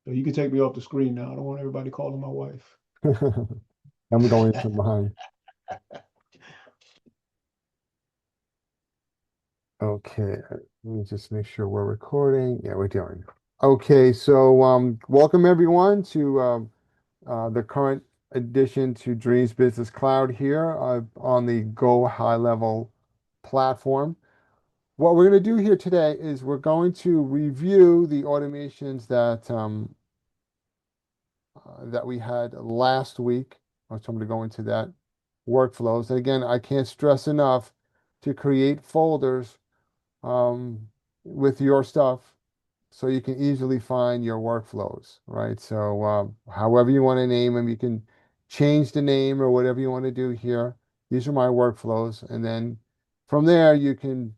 So you can take me off the screen now. I don't want everybody calling my wife. I'm going from behind. Okay, let me just make sure we're recording. Yeah, we're doing. Okay, so welcome everyone to the current addition to Dreams Business Cloud here on the Go High Level platform. What we're going to do here today is we're going to review the automations that we had last week. So I'm going to go into that workflows. And again, I can't stress enough to create folders um, with your stuff so you can easily find your workflows, right? So however you want to name them, you can change the name or whatever you want to do here. These are my workflows. And then from there, you can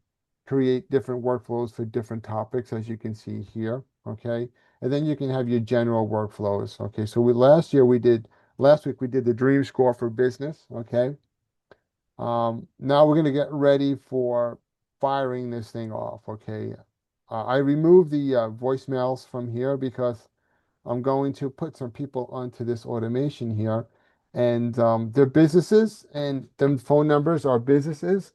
create different workflows for different topics, as you can see here, okay? And then you can have your general workflows, okay? So last week we did the dream score for business, okay? Now we're going to get ready for firing this thing off, okay? I removed the voicemails from here because I'm going to put some people onto this automation here, and they're businesses, and them phone numbers are businesses,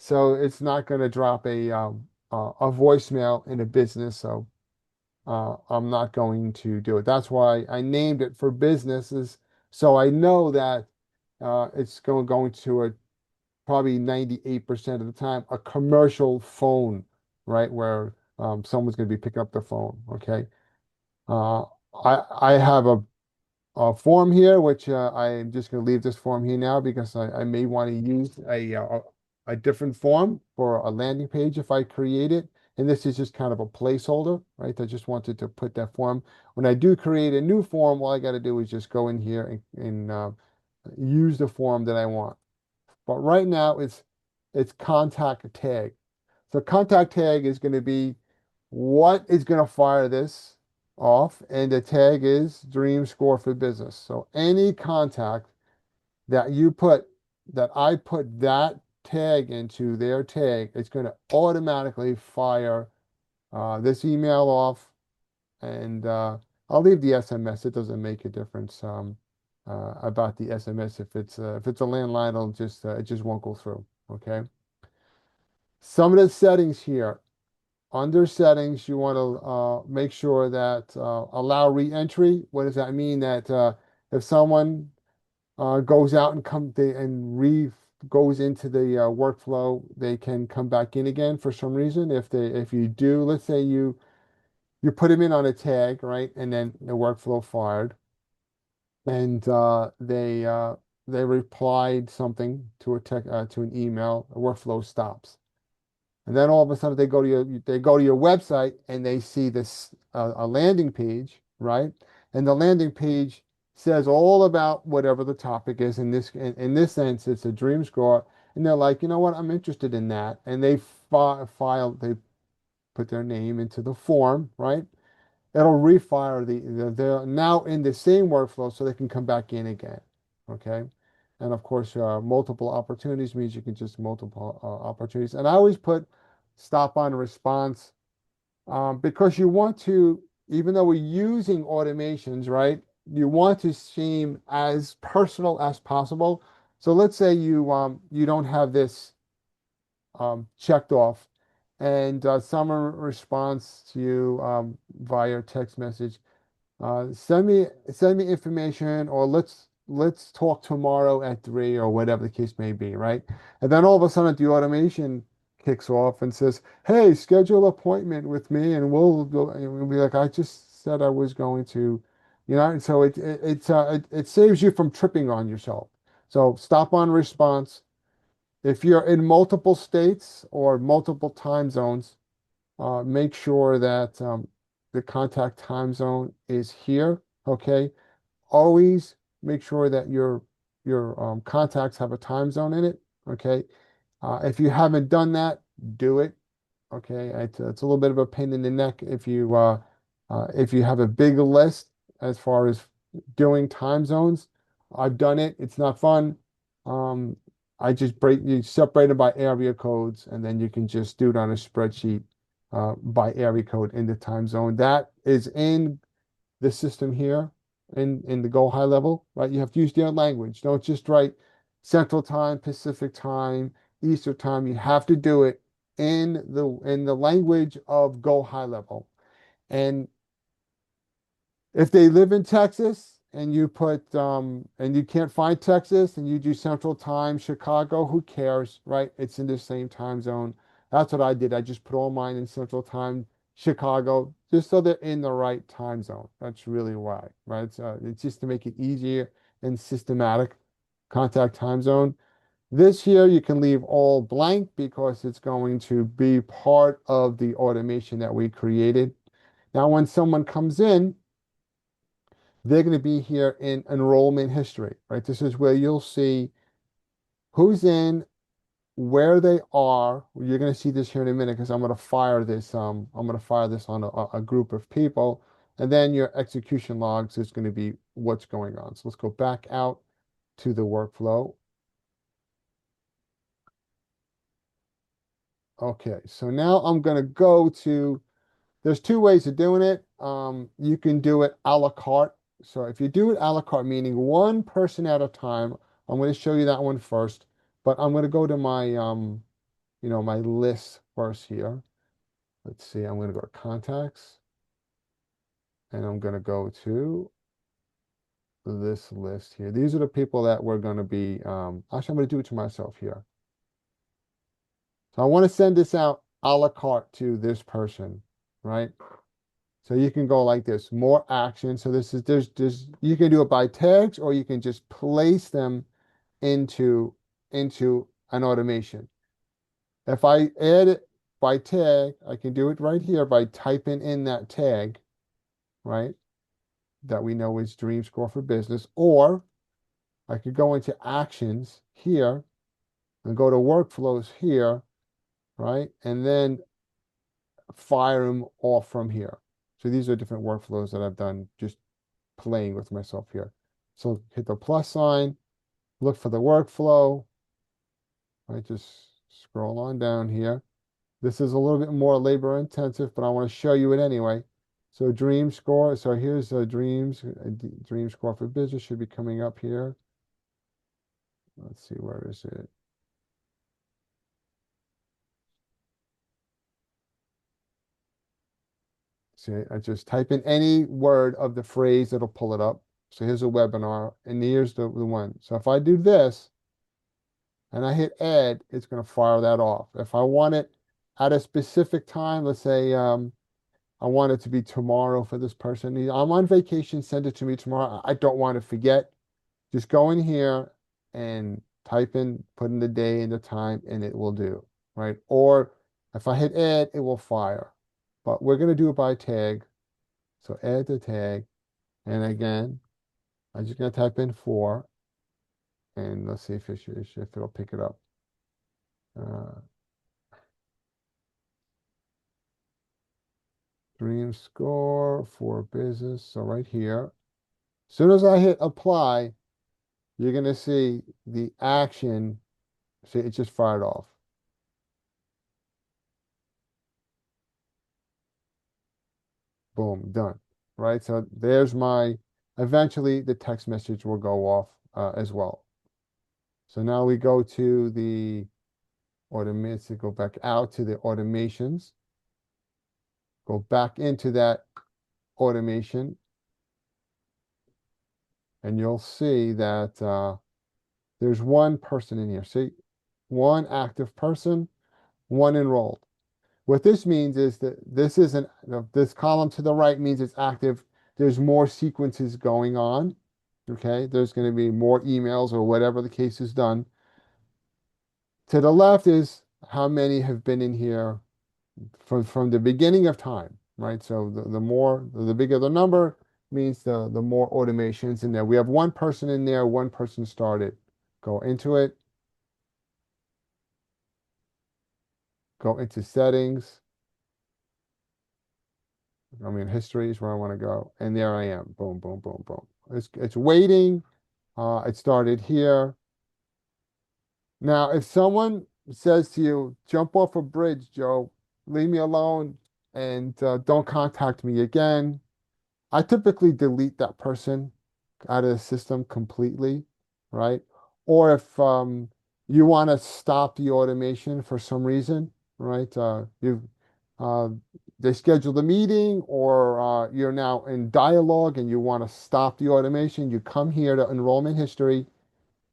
so it's not going to drop a voicemail in a business. So I'm not going to do it. That's why I named it for businesses, so I know that it's going to a probably 98% of the time a commercial phone, right? Where someone's going to be picking up the phone. Okay. Uh, I have a form here, which I'm just going to leave this form here now because I may want to use a different form for a landing page if I create it. And this is just kind of a placeholder, right? I just wanted to put that form. When I do create a new form, all I got to do is just go in here and use the form that I want. But right now it's contact tag. So contact tag is going to be what is going to fire this off, and the tag is Dream Score for Business. So any contact that you put that I put that tag into their tag, it's going to automatically fire this email off, and I'll leave the SMS. It doesn't make a difference about the SMS. If it's a landline, it just won't go through. Okay. Some of the settings here. Under settings, you want to make sure that allow re-entry. What does that mean? That if someone goes out and goes into the workflow, they can come back in again for some reason. If you do, let's say you put them in on a tag, right, and then the workflow fired, and they replied something to to an email, the workflow stops. And then all of a sudden they go to your website and they see this a landing page, right? And the landing page says all about whatever the topic is. In this sense, it's a dream score, and they're like, you know what, I'm interested in that, and they put their name into the form, right? It'll refire they're now in the same workflow so they can come back in again. Okay. And of course, multiple opportunities means you can just multiple opportunities. And I always put stop on response because you want to, even though we're using automations, right? You want to seem as personal as possible. So let's say you don't have this checked off, and someone responds to you via text message. Send me information, or let's talk tomorrow at 3 or whatever the case may be, right? And then all of a sudden the automation kicks off and says, "Hey, schedule an appointment with me, and we'll go." And we'll be like, "I just said I was going to," you know. And so it saves you from tripping on yourself. So stop on response. If you're in multiple states or multiple time zones, make sure that the contact time zone is here. Okay. Always make sure that your contacts have a time zone in it. Okay. If you haven't done that, do it. Okay. It's a little bit of a pain in the neck if you have a big list as far as doing time zones. I've done it. It's not fun. Um, I just you separate it by area codes, and then you can just do it on a spreadsheet by area code in the time zone. That is in this system here in the Go High level, right? You have to use their language. Don't just write Central Time, Pacific Time, Eastern Time. You have to do it in the language of Go High level. And if they live in Texas and you put and you can't find Texas and you do Central Time, Chicago, who cares, right? It's in the same time zone. That's what I did. I just put all mine in Central Time, Chicago, just so they're in the right time zone. That's really why, right? It's just to make it easier and systematic. Contact time zone. This here you can leave all blank because it's going to be part of the automation that we created. Now, when someone comes in, they're going to be here in enrollment history, right? This is where you'll see who's in, where they are. You're going to see this here in a minute because I'm going to fire this. I'm going to fire this on a group of people, and then your execution logs is going to be what's going on. So let's go back out to the workflow. Okay, so now I'm going to go to, there's two ways of doing it. You can do it a la carte. So if you do it a la carte, meaning one person at a time, I'm going to show you that one first, but I'm going to go to my, my list first here. Let's see, I'm going to go to contacts and I'm going to go to this list here. These are the people that we're going to be, actually, I'm going to do it to myself here. So I want to send this out a la carte to this person, right? So you can go like this, more action. So there's you can do it by tags or you can just place them into an automation. If I add it by tag, I can do it right here by typing in that tag, right? That we know is Dream Score for Business, or I could go into actions here and go to workflows here, right? And then fire them off from here. So these are different workflows that I've done just playing with myself here. So hit the plus sign, look for the workflow. I just scroll on down here. This is a little bit more labor intensive, but I want to show you it anyway. So Dream Score. So here's Dream Score for Business should be coming up here. Let's see, where is it? See, I just type in any word of the phrase, it'll pull it up. So here's a webinar, and here's the one. So if I do this and I hit add, it's going to fire that off. If I want it at a specific time, let's say I want it to be tomorrow for this person. I'm on vacation, send it to me tomorrow. I don't want to forget. Just go in here and type in, put in the day and the time, and it will do, right? Or if I hit add, it will fire. But we're going to do it by tag. So add the tag. And again, I'm just going to type in 4. And let's see if it'll pick it up. Dream Score for Business. So right here. As soon as I hit apply, you're going to see the action. See, it just fired off. Boom, done. Right? So there's eventually the text message will go off as well. So now we go to the automation, go back out to the automations, go back into that automation, and you'll see that there's one person in here. See, one active person, one enrolled. What this means is that this column to the right means it's active. There's more sequences going on. Okay, there's going to be more emails or whatever the case is done. To the left is how many have been in here from the beginning of time, right? So the bigger the number means the more automations in there. We have one person in there, one person started. Go into it. Go into settings. I mean, history is where I want to go. And there I am. Boom, boom, boom, boom. It's waiting. It started here. Now, if someone says to you, jump off a bridge, Joe, leave me alone and don't contact me again, I typically delete that person out of the system completely, right? Or if you want to stop the automation for some reason, right? Uh, they scheduled a meeting, or you're now in dialogue and you want to stop the automation, you come here to enrollment history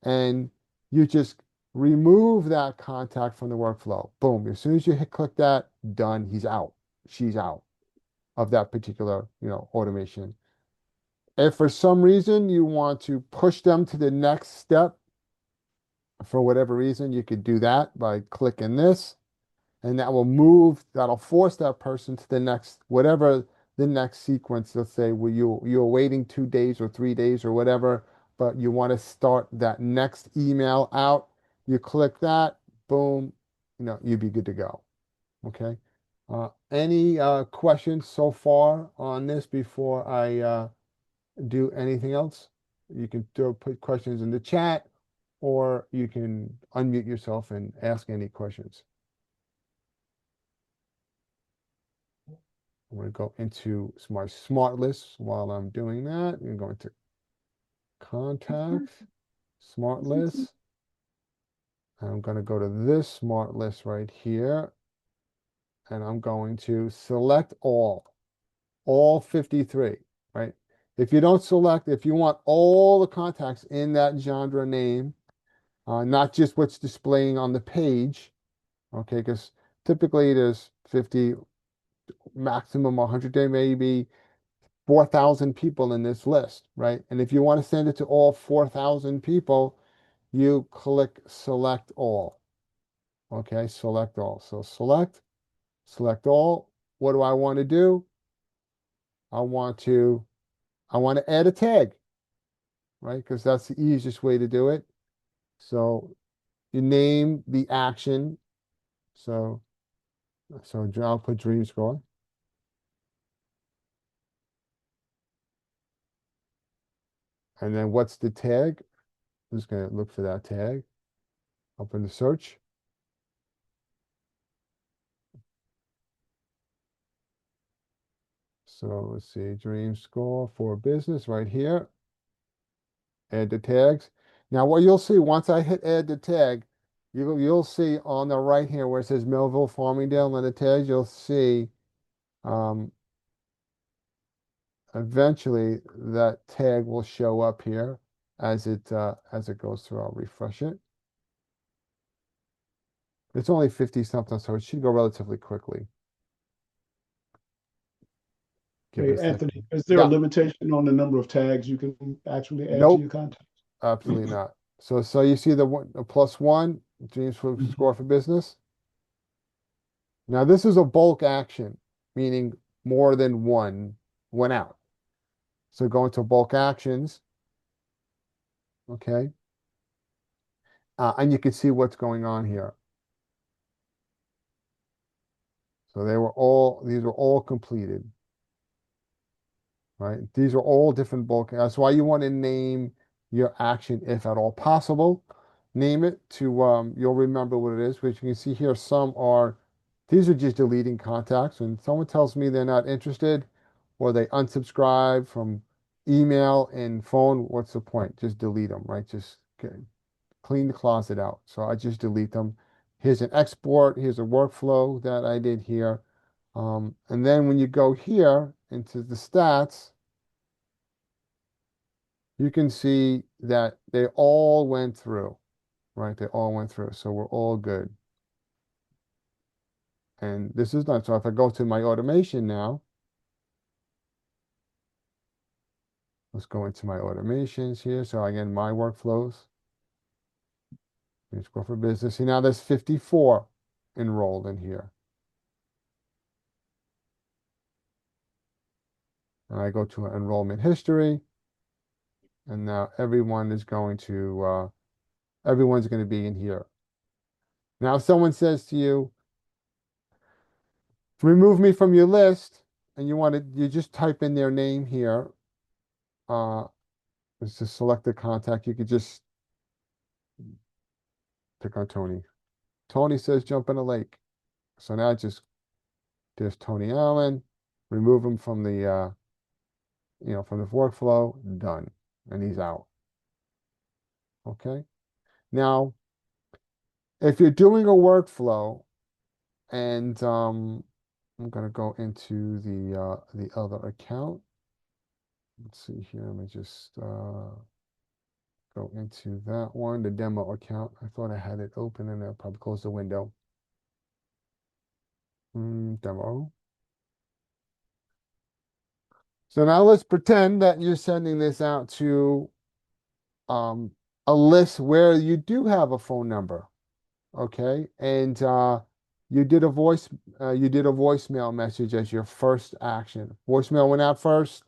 and you just remove that contact from the workflow. Boom. As soon as you hit click that, done, he's out. She's out of that particular, automation. If for some reason you want to push them to the next step, for whatever reason, you could do that by clicking this, and that'll force that person to the next, whatever the next sequence. Let's say where you're waiting 2 days or 3 days or whatever, but you want to start that next email out. You click that, boom, you'd be good to go. Okay. Any questions so far on this before I do anything else? You can put questions in the chat, or you can unmute yourself and ask any questions. I'm going to go into my smart list while I'm doing that. I'm going to contacts, smart list. I'm going to go to this smart list right here, and I'm going to select all 53, right? If you don't select, if you want all the contacts in that genre name, not just what's displaying on the page, okay, because typically there's 50, maximum 100, there may be 4,000 people in this list, right? And if you want to send it to all 4,000 people, you click select all, okay, select all. So select all. What do I want to do? I want to add a tag, right? Because that's the easiest way to do it. So you name the action. So I'll put Dream Score. And then what's the tag? I'm just going to look for that tag. Open the search. So let's see, Dream Score for business right here. Add the tags. Now what you'll see once I hit add the tag, you'll see on the right here where it says Melville Farmingdale and the tags, you'll see eventually that tag will show up here as it goes through. I'll refresh it. It's only 50 something, so it should go relatively quickly. Hey, Anthony, is there a Yeah. limitation on the number of tags you can actually add to your Nope, contact? absolutely not. So you see the +1, Dreams for Score for business. Now this is a bulk action, meaning more than one went out. So go into bulk actions, okay, and you can see what's going on here. So these were all completed, right? These are all different bulk. That's why you want to name your action if at all possible. Name it to, you'll remember what it is, which you can see here, these are just deleting contacts. When someone tells me they're not interested or they unsubscribe from email and phone, what's the point? Just delete them, right? Just clean the closet out. So I just delete them. Here's an export. Here's a workflow that I did here. And then when you go here into the stats, you can see that they all went through, right? They all went through. So we're all good. And this is done. So if I go to my automation now, let's go into my automations here. So again, my workflows. Let's go for business. See, now there's 54 enrolled in here. And I go to enrollment history. And now everyone's going to be in here. Now, if someone says to you, remove me from your list, and you just type in their name here. Let's just select the contact. You could just pick on Tony. Tony says jump in a lake. So now there's Tony Allen. Remove him from the from the workflow, done, and he's out. Okay. Now, if you're doing a workflow, and I'm gonna go into the other account. Let's see here. Let me just go into that one, the demo account. I thought I had it open, and I'll probably close the window. Demo. So now let's pretend that you're sending this out to um, a list where you do have a phone number, okay? And you did a voicemail message as your first action. Voicemail went out first.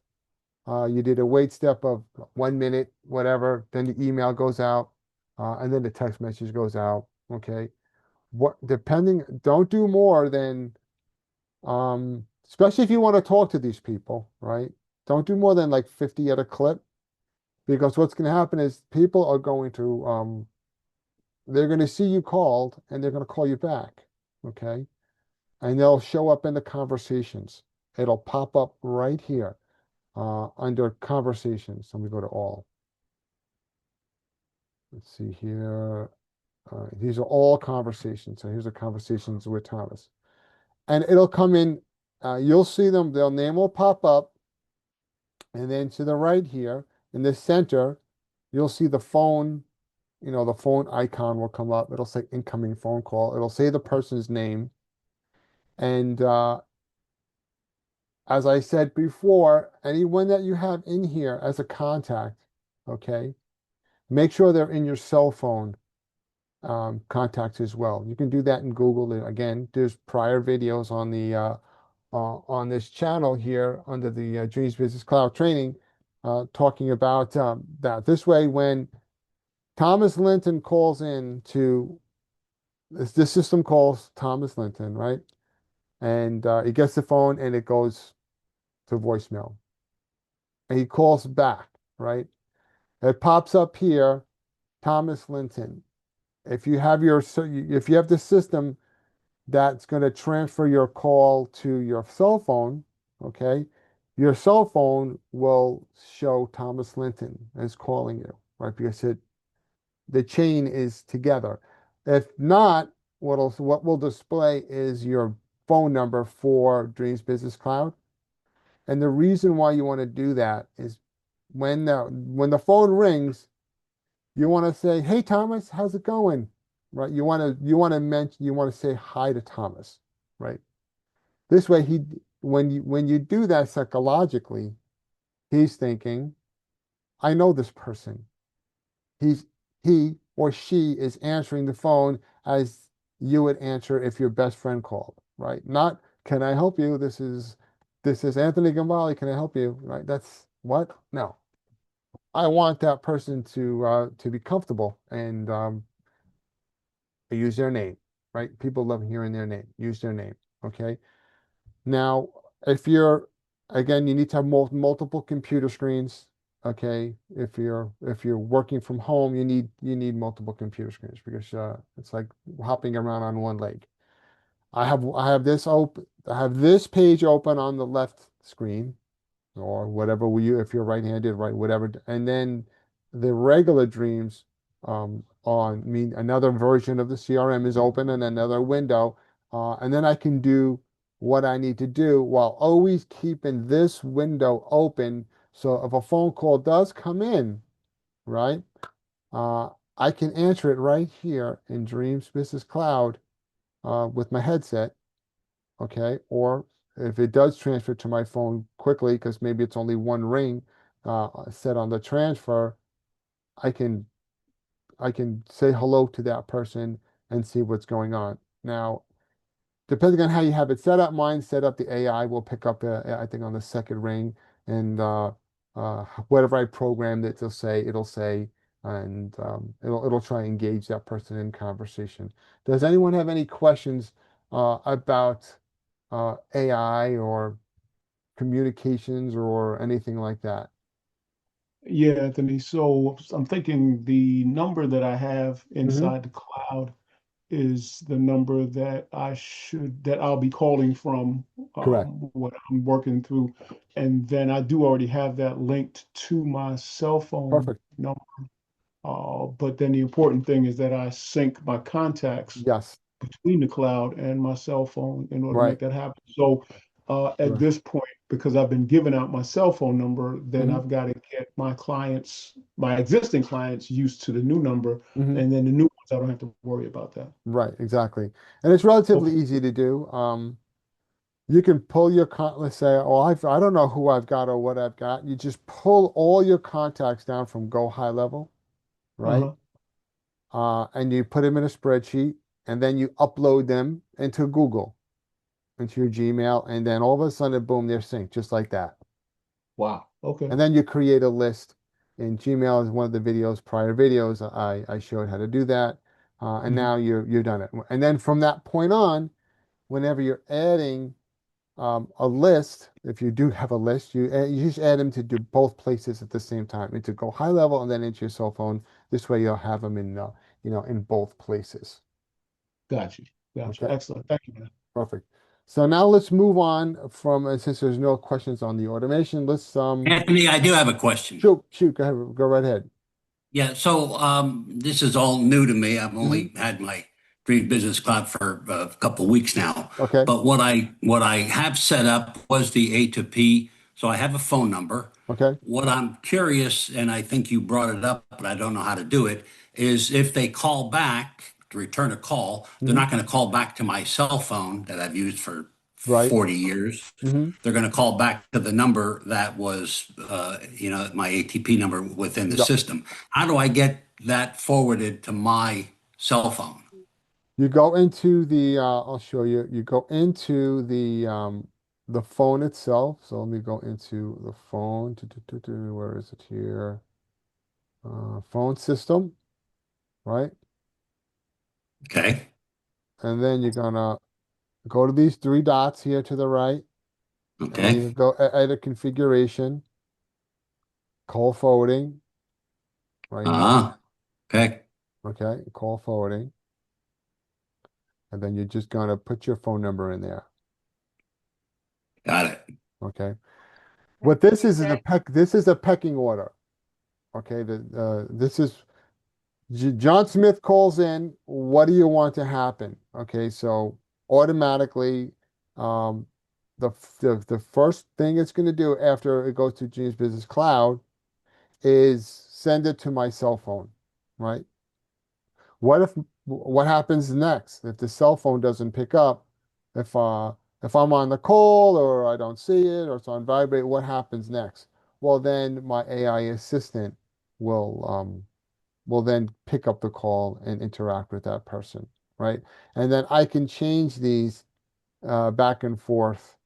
You did a wait step of 1 minute, whatever. Then the email goes out, and then the text message goes out. Okay. Don't do more than, especially if you want to talk to these people, right? Don't do more than like 50 at a clip, because what's going to happen is people are going to, they're going to see you called and they're going to call you back. Okay. And they'll show up in the conversations. It'll pop up right here. Under conversations. Let me go to all. Let's see here. These are all conversations. So here's the conversations with Thomas. And it'll come in, you'll see them, their name will pop up. And then to the right here, in the center, you'll see the phone, the phone icon will come up. It'll say incoming phone call. It'll say the person's name. And as I said before, anyone that you have in here as a contact, okay, make sure they're in your cell phone contacts as well. You can do that in Google. Again, there's prior videos on this channel here under the Dreams Business Cloud training talking about that. This way, when Thomas Linton calls in to this system calls Thomas Linton, right? And he gets the phone and it goes to voicemail. And he calls back, right? It pops up here, Thomas Linton. If you have the system that's going to transfer your call to your cell phone, okay, your cell phone will show Thomas Linton as calling you, right? Because the chain is together. If not, what will display is your phone number for Dreams Business Cloud. And the reason why you want to do that is when the phone rings, you want to say, "Hey Thomas, how's it going?" Right? You want to say hi to Thomas, right? This way when you do that psychologically, he's thinking, "I know this person. He or she is answering the phone as you would answer if your best friend called, right? Not, can I help you? This is Anthony Gambale. Can I help you?" Right? That's what? No. I want that person to be comfortable and use their name, right? People love hearing their name. Use their name. Okay. Now, again, you need to have multiple computer screens. Okay. If you're working from home, you need multiple computer screens because it's like hopping around on one leg. I have this page open on the left screen, or whatever if you're right-handed, right, whatever. And then the regular Dreams another version of the CRM is open in another window. And then I can do what I need to do while always keeping this window open. So if a phone call does come in, right, I can answer it right here in Dreams Business Cloud with my headset. Okay. Or if it does transfer to my phone quickly, because maybe it's only one ring set on the transfer, I can say hello to that person and see what's going on. Now, depending on how you have it set up, mine set up the AI will pick up, I think, on the second ring, and whatever I programmed it to say, it'll say, and it'll try and engage that person in conversation. Does anyone have any questions about AI or communications or anything like that? Yeah, Anthony. So I'm thinking the number that I have Hmm. inside the cloud, is the number that that I'll be calling from, Correct. what I'm working through. And then I do already have that linked to my cell phone Perfect. number. But then the important thing is that I sync my contacts Yes. between the cloud and my cell phone in order to Right. make that happen. So at Right. this point, because I've been giving out my cell phone number, then Hmm. I've got to get my clients, my existing clients, used to the new number, Hmm. and then the new ones, I don't have to worry about that. Right. Exactly. And it's relatively Okay. easy to do. You can pull your let's say, oh, I don't know who I've got or what I've got. You just pull all your contacts down from Go High Level, right? Uh-huh. And you put them in a spreadsheet, and then you upload them into Google, into your Gmail, and then all of a sudden, boom, they're synced just like that. Wow. Okay. And then you create a list in Gmail is one of the prior videos. I showed how to do that. And Mhm. now you're done it. And then from that point on, whenever you're adding a list, if you do have a list, you just add them to do both places at the same time, and to go high level and then into your cell phone. This way you'll have them in in both places. Got you. Got you. Okay, Excellent. Thank you, man. perfect. So now let's move on from, since there's no questions on the automation, let's Anthony, I do have a question. shoot, go ahead, go right ahead. Yeah, so this is all new to me. I've Hmm. only had my Dream Business Cloud for a couple of weeks now. Okay, But what I have set up was the A to P. So I have a phone number. okay. What I'm curious, and I think you brought it up, but I don't know how to do it, is if they call back to return a call, they're Hmm. not going to call back to my cell phone that I've used for Right. 40 years. Hmm. They're going to call back to the number that was, my ATP number within the Yep. system. How do I get that forwarded to my cell phone? You go into I'll show you. You go into the phone itself. So let me go into the phone. Where is it here? Phone system, right? Okay. And then you're gonna go to these three dots here to the right, and then Okay. you go edit configuration, call forwarding, right here. Okay. Okay, call forwarding. And then you're just gonna put your phone number in there. Got it. Okay. What this You is said, this is a pecking order. Okay, this is John Smith calls in. What do you want to happen? Okay, so automatically, um, the first thing it's going to do after it goes to Genius Business Cloud is send it to my cell phone, right? What happens next if the cell phone doesn't pick up? If if I'm on the call or I don't see it or it's on vibrate, what happens next? Well, then my AI assistant will will then pick up the call and interact with that person, right? And then I can change these back and forth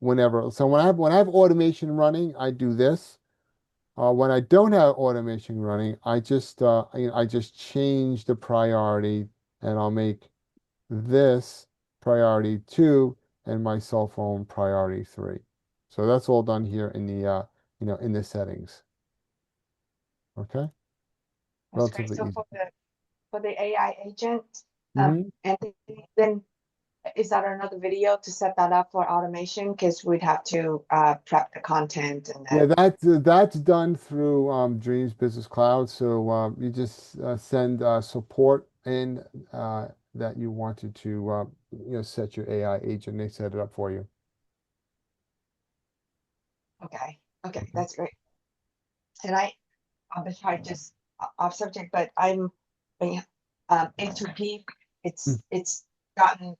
whenever. So when I have automation running, I do this. When I don't have automation running, I just change the priority, and I'll make this priority 2 and my cell phone priority 3. So that's all done here in the in the settings. Okay, that's great. relatively So easy. for the AI agent, Mhm. and then is that another video to set that up for automation? Because we'd have to prep the content and Yeah, then that's done through Dreams Business Cloud. So you just send support in that you wanted to set your AI agent. They set it up for you. okay, okay, Okay. that's great. And I'm sorry, just off subject, but I'm being A2P. Mm. It's gotten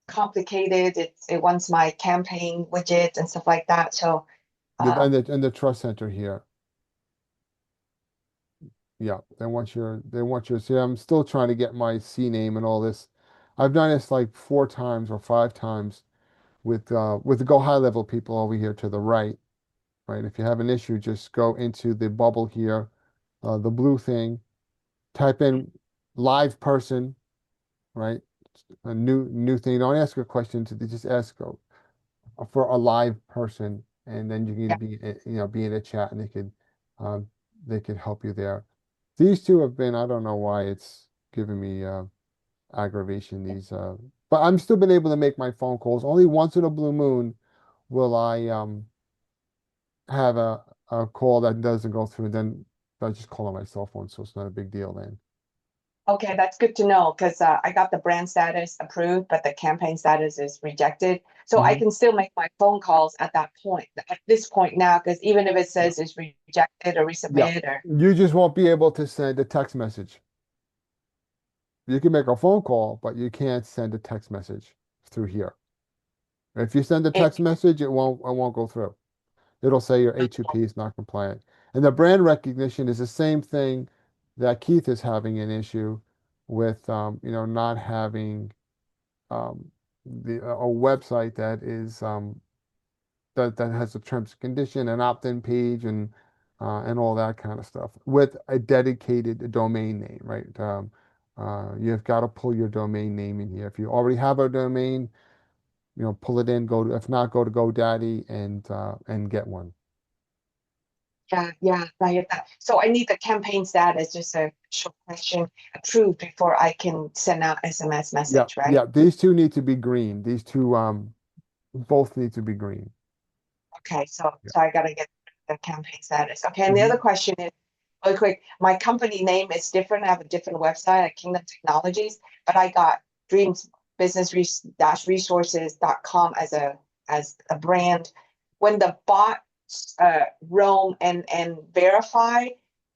complicated. It wants my campaign widget and stuff like that. So Yeah, um, and the trust center here. Yeah, they want your. See, I'm still trying to get my CNAME and all this. I've done this like 4 times or 5 times with the Go High Level people over here to the right. Right. If you have an issue, just go into the bubble here, the blue thing, type in live person, right? A new thing. Don't ask a question to just ask for a live person, and then you can yeah, be in a chat, and they could help you there. These two have been, I don't know why it's giving me aggravation. But I'm still been able to make my phone calls. Only once in a blue moon will I have a call that doesn't go through. Then I just call on my cell phone, so it's not a big deal then. Okay, that's good to know because I got the brand status approved, but the campaign status is rejected. So I Mhm. can still make my phone calls at that point, at this point now, because even if it says it's rejected or resubmit or You just won't be able to send a text message. You can make a phone call, but you can't send a text message through here. If you send a it, text message, it won't go through. It'll say your A2P is not compliant. And the brand recognition is the same thing that Keith is having an issue with, not having a website that is that has a terms and condition, an opt-in page, and all that kind of stuff with a dedicated domain name, right? You've got to pull your domain name in here. If you already have a domain, pull it in. If not, go to GoDaddy and get one. yeah, I get that. So I need the campaign status, just a short question, approved before I can send out SMS Yeah, message, right? yeah. These two need to be green. These two both need to be green. Okay, so Yeah. I gotta get the campaign status. Okay, and the other question is, really quick, my company name is different. I have a different website at Kingdom Technologies, but I got Dreams Business Resources.com as a brand. When the bots roam and verify,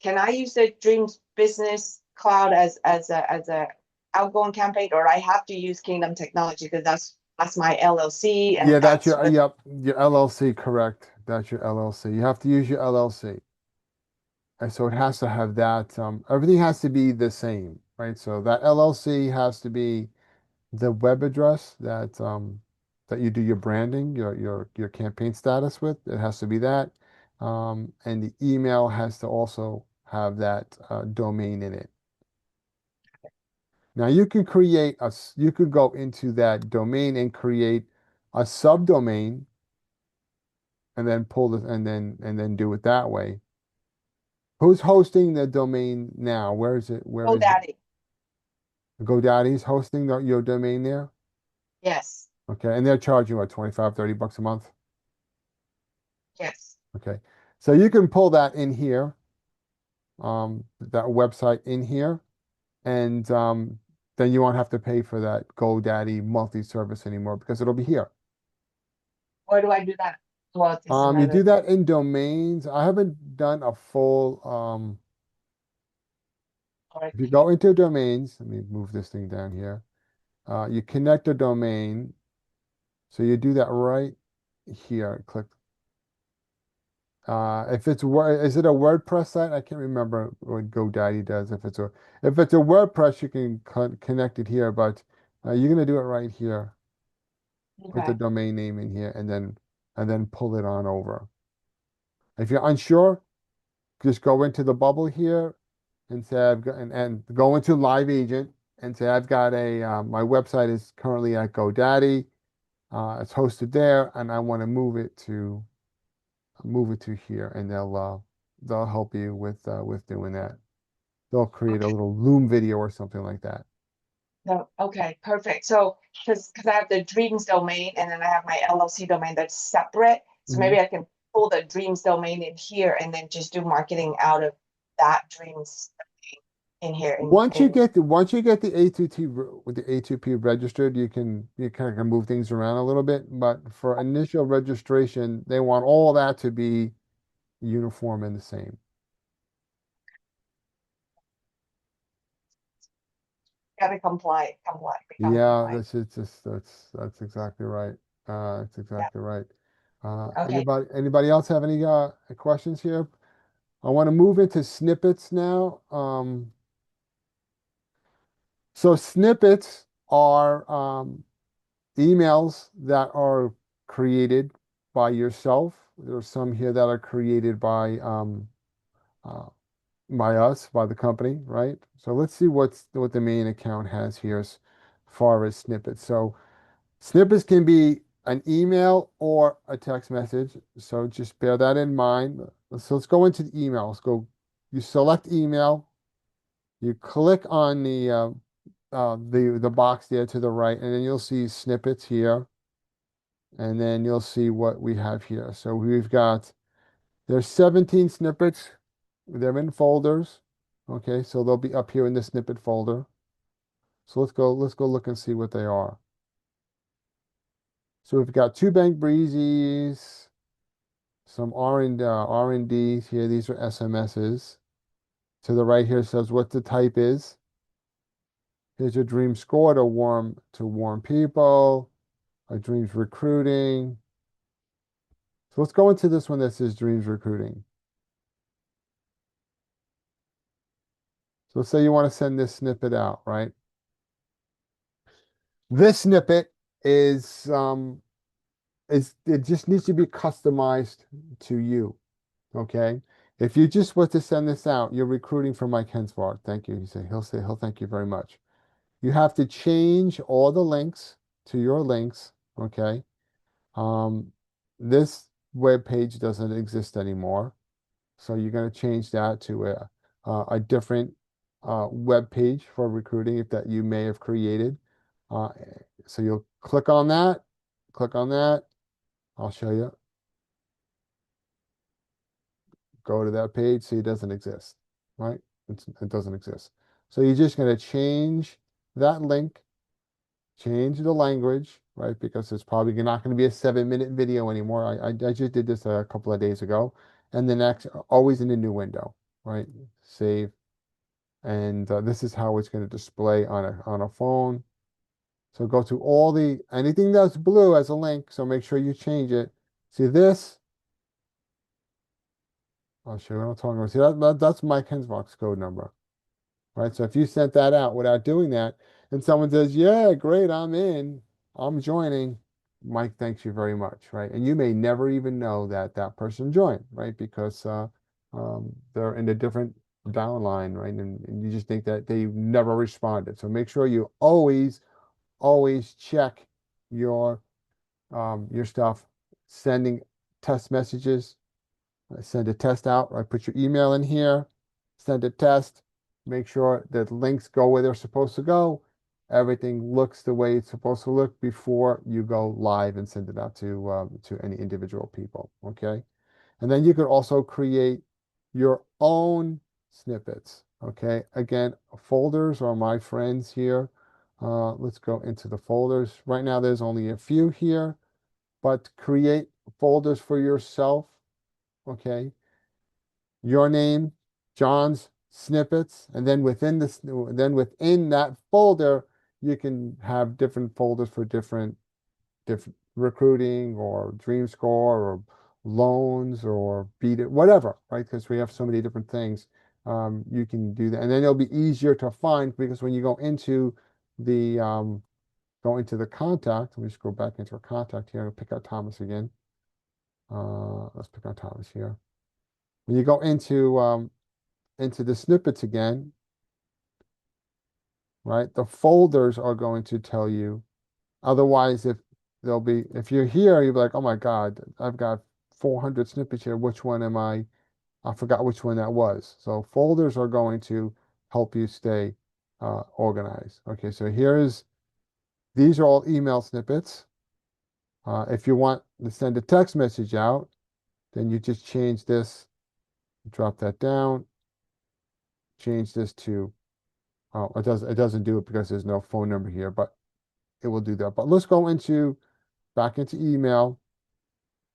can I use the Dreams Business Cloud as a outgoing campaign, or I have to use Kingdom Technology because that's my LLC and Yeah, that's that's your what your LLC, correct. That's your LLC. You have to use your LLC. And so it has to have that, everything has to be the same, right? So that LLC has to be the web address that you do your branding, your campaign status with. It has to be that. And the email has to also have that domain in it. Now you can you could go into that domain and create a subdomain and then pull it and then do it that way. Who's hosting the domain now? Where is it? Where is it? GoDaddy. GoDaddy's hosting your domain there? Yes, Okay, and they're charging what, 25, $30 a month? yes. Okay. So you can pull that in here, that website in here, and then you won't have to pay for that GoDaddy monthly service anymore because it'll be here. Where do I do that? Well, this is You another. do that in domains. I haven't done a full if you go into domains, let me move this thing down here. You connect a domain. So you do that right here. Click. If it's is it a WordPress site? I can't remember what GoDaddy does. If it's a WordPress, you can connect it here, but you're gonna do it right here. Put the Okay. domain name in here, and then pull it on over. If you're unsure, just go into the bubble here and say I've got and go into Live Agent and say I've got my website is currently at GoDaddy. It's hosted there, and I want to move it to here, and they'll help you with doing that. They'll create a Okay. little Loom video or something like that. No, okay, perfect. So, because I have the Dreams domain and then I have my LLC domain that's separate. So maybe I can pull the Dreams domain in here and then just do marketing out of that Dreams domain in here. Once you get the A2P registered, you kind of move things around a little bit. But for initial registration, they want all that to be uniform and the same. Gotta become Yeah, compliant. that's exactly right. That's Yeah. exactly right. Okay. Anybody else have any questions here? I want to move into snippets now. So snippets are emails that are created by yourself. There's some here that are created uh, by us, by the company, right? So let's see what the main account has here as far as snippets. So snippets can be an email or a text message. So just bear that in mind. So let's go into the email. You select email, you click on the the box there to the right, and then you'll see snippets here, and then you'll see what we have here. So there's 17 snippets. They're in folders. Okay, so they'll be up here in the snippet folder. So let's go look and see what they are. So we've got two Bank Breezes, some R&Ds here. These are SMSs. To the right here says what the type is. Here's your dream score to warm people. Our dreams recruiting. So let's go into this one that says dreams recruiting. So let's say you want to send this snippet out, right? This snippet is it just needs to be customized to you. Okay. If you just were to send this out, you're recruiting for Mike Hensvard. Thank you. He'll thank you very much. You have to change all the links to your links. Okay. This web page doesn't exist anymore. So you're going to change that to a different web page for recruiting if that you may have created. So you'll click on that, I'll show you. Go to that page, see it doesn't exist, right? It doesn't exist. So you're just going to change that link, change the language, right? Because it's probably not going to be a 7-minute video anymore. I just did this a couple of days ago. And the next, always in a new window, right? Save. And this is how it's going to display on a phone. So go to anything that's blue as a link. So make sure you change it. See this? I'll show you what I'm talking about. See that's my Kensvox code number, right? So if you sent that out without doing that, and someone says, "Yeah, great, I'm in, I'm joining," Mike thanks you very much, right? And you may never even know that that person joined, right? Because they're in a different downline, right? And you just think that they never responded. So make sure you always check your stuff, sending test messages. Send a test out. I put your email in here, send a test, make sure that links go where they're supposed to go. Everything looks the way it's supposed to look before you go live and send it out to any individual people. Okay. And then you could also create your own snippets. Okay. Again, folders are my friends here. Let's go into the folders. Right now, there's only a few here, but create folders for yourself. Okay. Your name, John's snippets, and then within that folder, you can have different folders for different recruiting or dream score or loans or beat it, whatever, right? Because we have so many different things. You can do that, and then it'll be easier to find because when you go into the contact, let me just go back into our contact here and pick out Thomas again. Let's pick out Thomas here. When you go into the snippets again, right? The folders are going to tell you. Otherwise, if you're here, you'll be like, oh my God, I've got 400 snippets here. Which one am I? I forgot which one that was. So folders are going to help you stay organized. Okay, so these are all email snippets. If you want to send a text message out, then you just change this, drop that down, change this to, oh, it doesn't do it because there's no phone number here, but it will do that. But let's go back into email.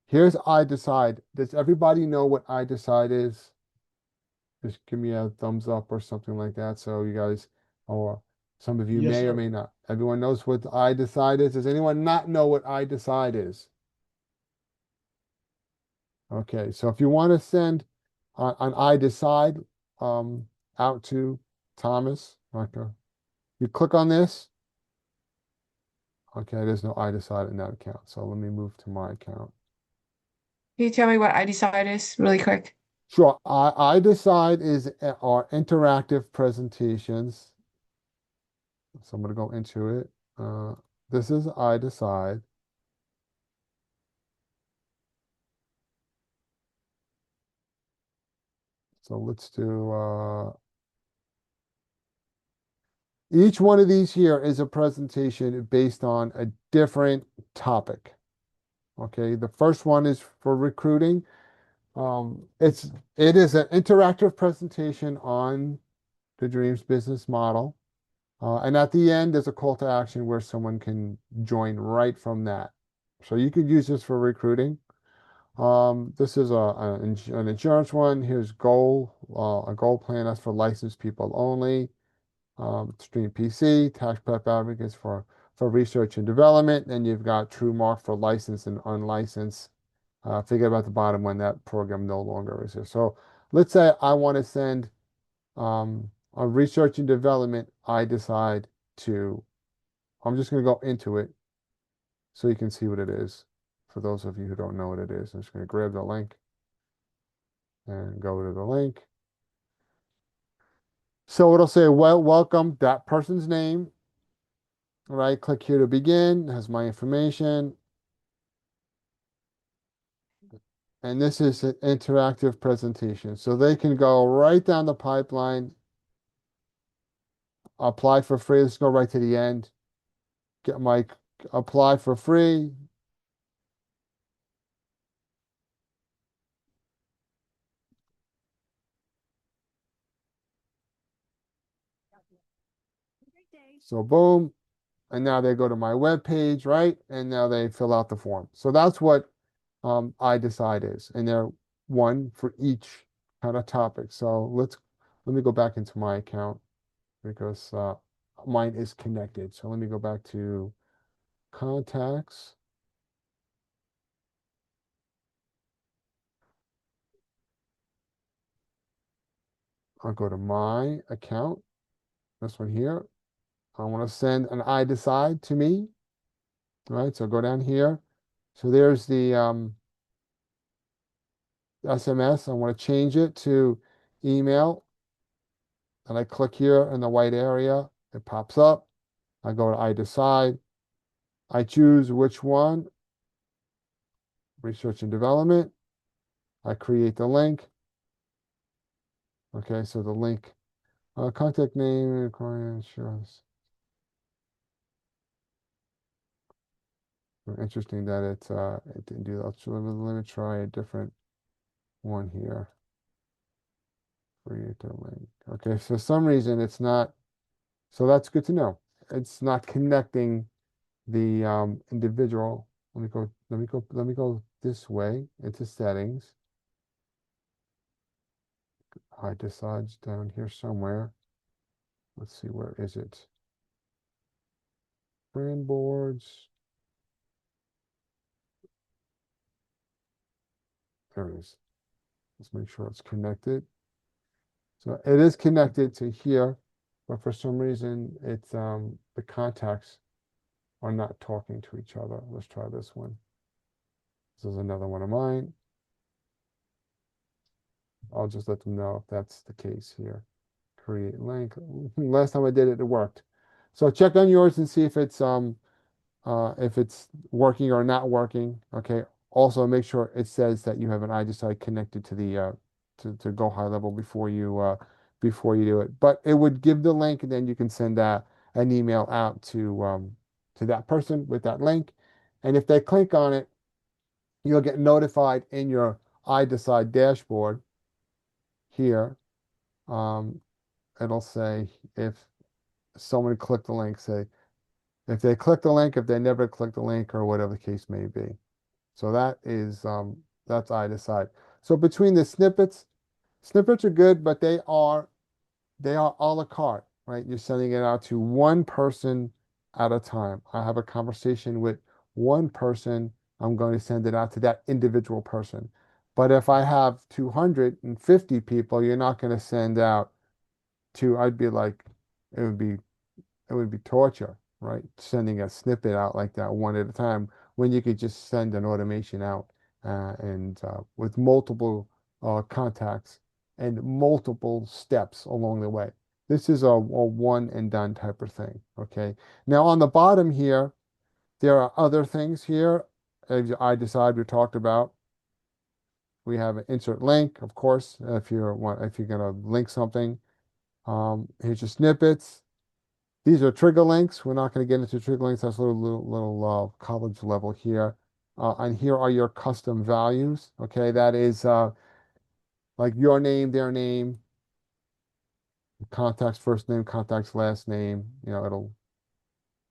Here's iDecide. Does everybody know what iDecide is? Just give me a thumbs up or something like that. So you guys, or some of you Yes, may or sir. may not. Everyone knows what iDecide is. Does anyone not know what iDecide is? Okay, so if you want to send on iDecide out to Thomas, okay, you click on this. Okay, there's no iDecide in that account. So let me move to my account. Can you tell me what iDecide is really quick? Sure. iDecide is our interactive presentations. So I'm going to go into it. This is iDecide. So let's do Each one of these here is a presentation based on a different topic. Okay, the first one is for recruiting. It is an interactive presentation on the Dreams business model. And at the end, there's a call to action where someone can join right from that. So you could use this for recruiting. This is an insurance one. Here's a goal plan. That's for licensed people only. Stream PC, tax prep advocates for research and development. And you've got TrueMark for licensed and unlicensed. Forget about the bottom one. That program no longer is here. So let's say I want to send on research and development. I'm just going to go into it so you can see what it is. For those of you who don't know what it is, I'm just going to grab the link and go to the link. So it'll say, well, welcome, that person's name. All right, click here to begin. It has my information. And this is an interactive presentation. So they can go right down the pipeline, apply for free. Let's go right to the end. Get my apply for free. So boom. And now they go to my web page, right? And now they fill out the form. So that's what iDecide is. And they're one for each kind of topic. So let me go back into my account because mine is connected. So let me go back to contacts. I'll go to my account, this one here. I want to send an iDecide to me, right? So go down here. So there's the SMS. I want to change it to email. And I click here in the white area. It pops up. I go to iDecide. I choose which one. Research and development. I create the link. Okay, so the link, contact name, client insurance. Interesting that it didn't do that. So let me try a different one here. Create the link. Okay, for some reason it's not. So that's good to know. It's not connecting the individual. Let me go this way into settings. iDecide's down here somewhere. Let's see, where is it? Brand boards. There it is. Let's make sure it's connected. So it is connected to here, but for some reason it's the contacts are not talking to each other. Let's try this one. This is another one of mine. I'll just let them know if that's the case here. Create link. Last time I did it, it worked. So check on yours and see if it's working or not working. Okay. Also make sure it says that you have an iDecide connected to the to Go High Level before you do it. But it would give the link, and then you can send an email out to that person with that link. And if they click on it, you'll get notified in your iDecide dashboard here. It'll say if someone clicked the link, say if they click the link, if they never click the link, or whatever the case may be. So that is that's iDecide. So between the snippets are good, but they are a la carte, right? You're sending it out to one person at a time. I have a conversation with one person. I'm going to send it out to that individual person. But if I have 250 people, you're not going to send out to, I'd be like, it would be torture, right? Sending a snippet out like that one at a time when you could just send an automation out and with multiple contacts and multiple steps along the way. This is a one and done type of thing, okay? Now on the bottom here, there are other things here. As iDecide we talked about. We have an insert link, of course, if you're gonna link something. Here's your snippets. These are trigger links. We're not going to get into trigger links. That's a little college level here. And here are your custom values. Okay, that is like your name, their name, contact's first name, contact's last name. You know, it'll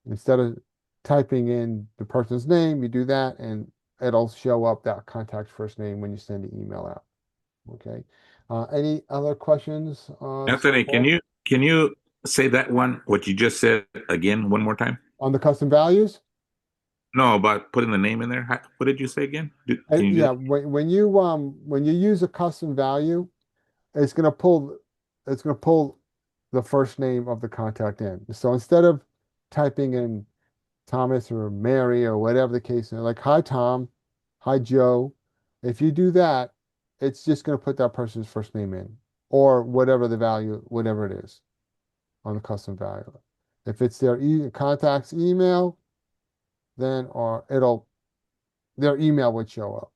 instead of typing in the person's name, you do that, and it'll show up that contact's first name when you send the email out. Okay. Any other questions? So Anthony, far can you say that one, what you just said again, one more time? on the custom values? No, about putting the name in there. What did you say again? Can you Yeah, when you use a custom value, it's gonna pull the first name of the contact in. So instead of typing in Thomas or Mary or whatever the case is, like hi Tom, hi Joe, if you do that, it's just gonna put that person's first name in or whatever the value, whatever it is on the custom value. If it's their contact's email, then or their email would show up,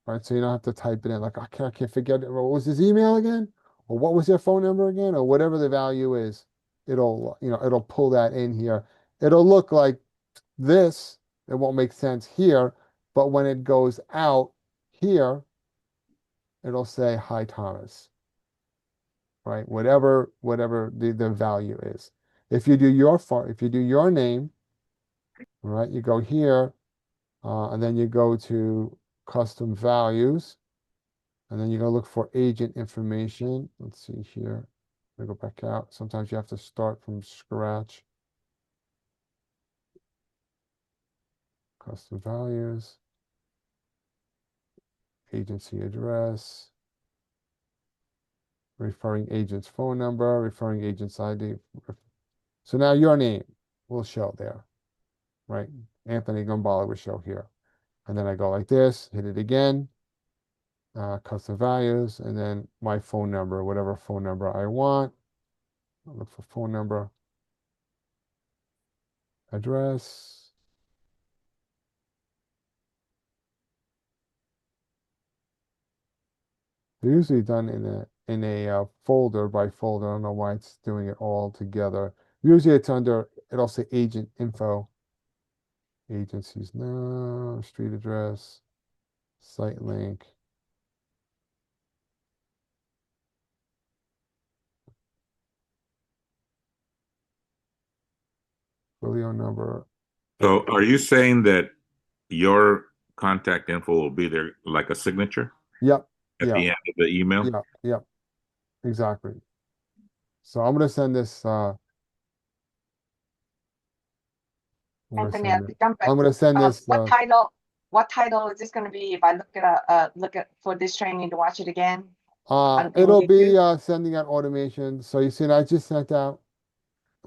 right? So you don't have to type it in like I can't forget it. What was his email again? Or what was their phone number again? Or whatever the value is, it'll pull that in here. It'll look like this. It won't make sense here, but when it goes out here, it'll say hi Thomas, right? Whatever the value is. If you do your name, right, you go here, and then you go to custom values, and then you're gonna look for agent information. Let's see here. I'm gonna go back out. Sometimes you have to start from scratch. Custom values, agency address, referring agent's phone number, referring agent's ID. So now your name will show there, right? Anthony Gumbala will show here. And then I go like this, hit it again, custom values, and then my phone number, whatever phone number I want. I'll look for phone number, address. They're usually done in a folder by folder. I don't know why it's doing it all together. Usually it's under, it'll say agent info. Agencies, no, street address, site link. Folio number. So are you saying that your contact info will be there like a signature Yep, at the end of the email? yep, exactly. So I'm gonna send this, Anthony, I'll jump back. I'm gonna send this, What title is this gonna be if I look at for this training to watch it again? on it'll be, YouTube? sending out automation. So you see, I just sent out,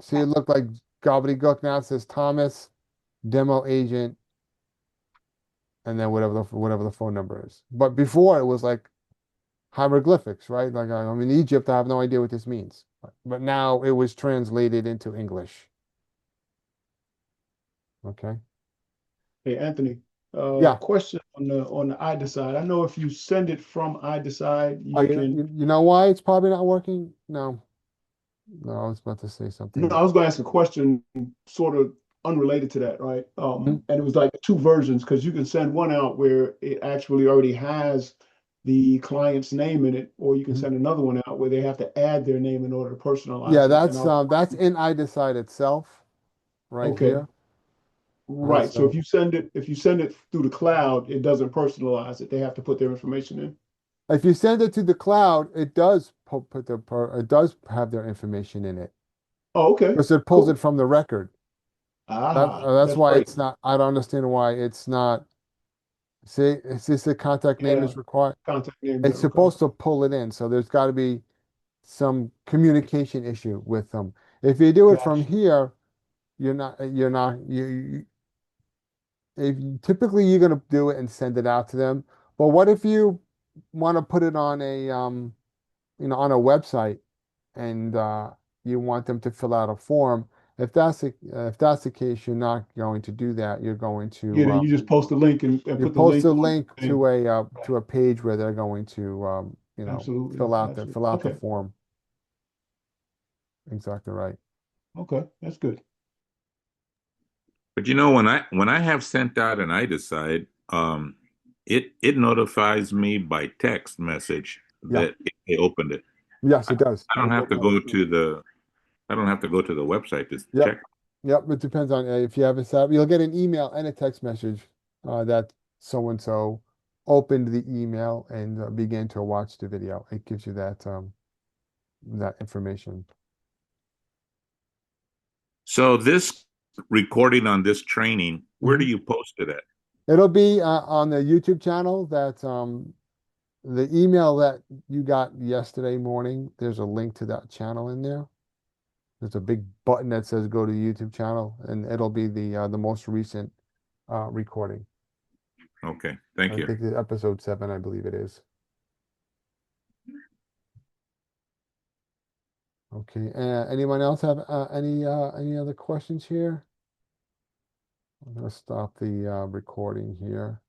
see, it looked like gobbledygook. Now it says Thomas, demo agent, and then whatever the phone number is. But before it was like hieroglyphics, right? Like I'm in Egypt, I have no idea what this means. But now it was translated into English. Okay. Hey, Anthony, Yeah. question on the iDecide. I know if you send it from iDecide, Oh, you can. you know why it's probably not working? No, I was about to say something. No, I was going to ask a question sort of unrelated to that, right? Mhm. And it was like two versions because you can send one out where it actually already has the client's name in it, or you can Mhm. send another one out where they have to add their name in order to personalize Yeah, it. And that's in iDecide itself, right okay, here. right. So So if you send it through the cloud, it doesn't personalize it. They have to put their information in. if you send it to the cloud, it does it does have their information in it Oh, okay. because it pulls Cool. it from the record. That's That's why great. it's not. I don't understand why it's not. See, it's just the contact name Yeah, is required. contact name. It's Okay. supposed to pull it in, so there's got to be some communication issue with them. If you do it from Gotcha. here, typically you're gonna do it and send it out to them. But what if you want to put it on a on a website and you want them to fill out a form? If that's the case, you're not going to do that. You're going Yeah, to then you just post the link and you put the post link a on link the thing. to a page where they're going to Absolutely. fill out Absolutely. the Okay. form. Exactly right. Okay, that's good. But you know, when I have sent out an I decide, it notifies me by text message Yeah. that they opened it. Yes, it does. I don't have to go to the I don't have to go to the website to Yep. check. Yep, it depends on if you have it set up. You'll get an email and a text message that so and so opened the email and began to watch the video. It gives you that information. So this recording on this training, where do Mhm. you post it at? It'll be on the YouTube channel that the email that you got yesterday morning. There's a link to that channel in there. There's a big button that says go to YouTube channel, and it'll be the most recent recording. Okay, thank I you. think it's episode 7, I believe it is. Okay, anyone else have any other questions here? I'm gonna stop the recording here.